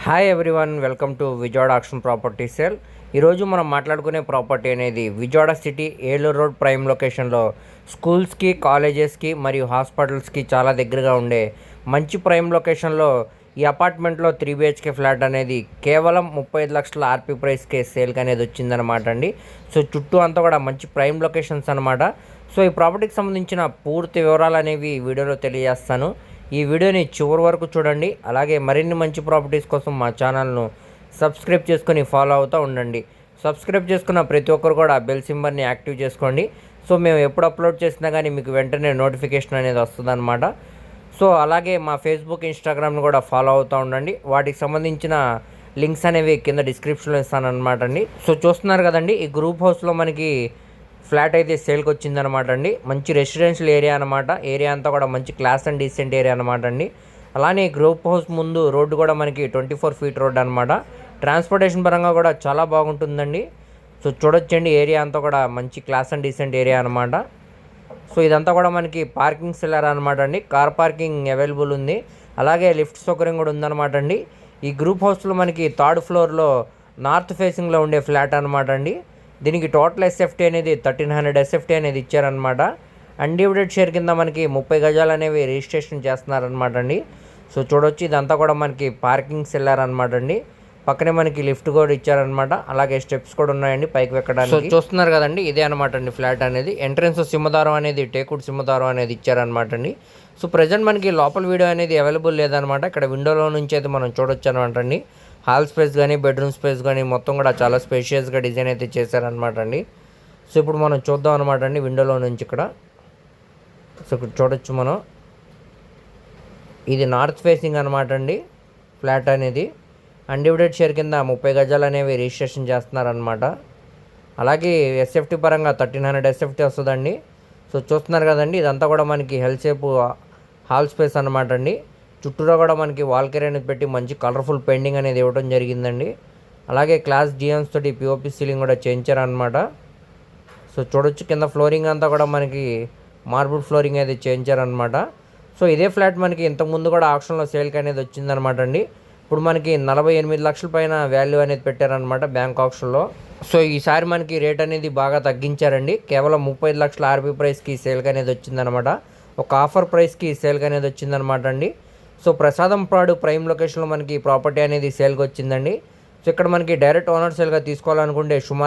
Hi everyone, welcome to Vijayawada auction property sale. ఈరోజు మనం మాట్లాడుకునే ప్రాపర్టీ అనేది Vijayawada city Eluru road prime లొకేషన్లో స్కూల్స్కి, కాలేజెస్కి మరియు హాస్పిటల్స్కి చాలా దగ్గరగా ఉండే మంచి ప్రైమ్ లొకేషన్లో ఈ అపార్ట్మెంట్లో 3 BHK ఫ్లాట్ అనేది కేవలం 35 లక్షల ఆర్పీ ప్రైస్కే సేల్కి అనేది వచ్చిందనమాట అండి. సో చుట్టూ అంతా కూడా మంచి ప్రైమ్ లొకేషన్స్ అనమాట. సో ఈ ప్రాపర్టీకి సంబంధించిన పూర్తి వివరాలు అనేవి వీడియోలో తెలియజేస్తాను. ఈ వీడియోని చివరి వరకు చూడండి. అలాగే మరిన్ని మంచి ప్రాపర్టీస్ కోసం మా ఛానల్ను సబ్స్క్రైబ్ చేసుకొని ఫాలో అవుతూ ఉండండి. సబ్స్క్రైబ్ చేసుకున్న ప్రతి ఒక్కరు కూడా బెల్ సింబల్ని యాక్టివ్ చేసుకోండి. సో మేము ఎప్పుడు అప్లోడ్ చేసినా కానీ మీకు వెంటనే నోటిఫికేషన్ అనేది వస్తుందన్నమాట. సో అలాగే మా ఫేస్బుక్, ఇన్స్టాగ్రామ్ని కూడా ఫాలో అవుతూ ఉండండి. వాటికి సంబంధించిన లింక్స్ అనేవి కింద డిస్క్రిప్షన్లో ఇస్తానన్నమాట అండి. సో చూస్తున్నారు కదండి, ఈ గ్రూప్ హౌస్లో మనకి ఫ్లాట్ అయితే సేల్కి వచ్చిందనమాట అండి. మంచి రెసిడెన్షియల్ ఏరియా అనమాట. ఏరియా అంతా కూడా మంచి క్లాస్ అండ్ డీసెంట్ ఏరియా అనమాట అండి. అలానే గ్రూప్ హౌస్ ముందు రోడ్డు కూడా మనకి 24 ఫీట్ రోడ్ అనమాట. ట్రాన్స్పోర్టేషన్ పరంగా కూడా చాలా బాగుంటుందండి. సో చూడొచ్చండి, ఏరియా అంతా కూడా మంచి క్లాస్ అండ్ డీసెంట్ ఏరియా అనమాట. సో ఇదంతా కూడా మనకి పార్కింగ్ సెల్లర్ అనమాట అండి. కార్ పార్కింగ్ అవైలబుల్ ఉంది. అలాగే లిఫ్ట్ సౌకర్యం కూడా ఉందన్నమాట అండి. ఈ గ్రూప్ హౌస్లో మనకి 3rd ఫ్లోర్లో నార్త్ ఫేసింగ్లో ఉండే ఫ్లాట్ అనమాట అండి. దీనికి టోటల్ ఎస్ఎఫ్టీ అనేది 1300 ఎస్ఎఫ్టీ అనేది ఇచ్చారనమాట. అన్డివిడెడ్ షేర్ కింద మనకి 30 గజాలు అనేవి రిజిస్ట్రేషన్ చేస్తున్నారనమాట అండి. సో చూడొచ్చు, ఇదంతా కూడా మనకి పార్కింగ్ సెల్లర్ అనమాట అండి. పక్కనే మనకి లిఫ్ట్ కూడా ఇచ్చారనమాట. అలాగే స్టెప్స్ కూడా ఉన్నాయండి పైకి ఎక్కడానికి. సో చూస్తున్నారు కదండి, ఇదే అనమాట అండి ఫ్లాట్ అనేది. ఎంట్రన్స్ సింహదారం అనేది టేకుడ్ సింహదారం అనేది ఇచ్చారనమాట అండి. సో ప్రజెంట్ మనకి లోపల వీడియో అనేది అవైలబుల్ లేదనమాట. ఇక్కడ విండోలో నుంచి అయితే మనం చూడొచ్చు అనమాట అండి. హాల్ స్పేస్ కానీ, బెడ్రూమ్ స్పేస్ కానీ మొత్తం కూడా చాలా స్పేషియస్గా డిజైన్ అయితే చేశారనమాట అండి. సో ఇప్పుడు మనం చూద్దాం అనమాట అండి విండోలో నుంచి ఇక్కడ. సో ఇక్కడ చూడొచ్చు మనం, ఇది నార్త్ ఫేసింగ్ అనమాట అండి ఫ్లాట్ అనేది. అన్డివిడెడ్ షేర్ కింద 30 గజాలు అనేవి రిజిస్ట్రేషన్ చేస్తున్నారనమాట. అలాగే ఎస్ఎఫ్టీ పరంగా 1300 ఎస్ఎఫ్టీ వస్తుందండి. సో చూస్తున్నారు కదండి, ఇదంతా కూడా మనకి హెల్ షేప్ హాల్ స్పేస్ అనమాట అండి. చుట్టూరా కూడా మనకి వాల్కేర్ అనేది పెట్టి మంచి కలర్ఫుల్ పెయింటింగ్ అనేది ఇవ్వడం జరిగిందండి. అలాగే క్లాస్ జియన్స్ తోటి పిఓపి సీలింగ్ కూడా చేయించారనమాట. సో చూడొచ్చు, కింద ఫ్లోరింగ్ అంతా కూడా మనకి మార్బుల్ ఫ్లోరింగ్ అయితే చేయించారనమాట. సో ఇదే ఫ్లాట్ మనకి ఇంతకుముందు కూడా ఆక్షన్లో సేల్కి అనేది వచ్చిందనమాట అండి. ఇప్పుడు మనకి 48 లక్షల పైన వాల్యూ అనేది పెట్టారనమాట బ్యాంక్ ఆక్షన్లో. సో ఈసారి మనకి రేట్ అనేది బాగా తగ్గించారండి. కేవలం 35 లక్షల ఆర్పీ ప్రైస్కి సేల్కి అనేది వచ్చిందనమాట. ఒక ఆఫర్ ప్రైస్కి సేల్కి అనేది వచ్చిందనమాట అండి. సో ప్రసాదంపాడు ప్రైమ్ లొకేషన్లో మనకి ప్రాపర్టీ అనేది సేల్కి వచ్చిందండి. సో ఇక్కడ మనకి డైరెక్ట్ ఓనర్ సేల్గా తీసుకోవాలనుకుంటే సుమారు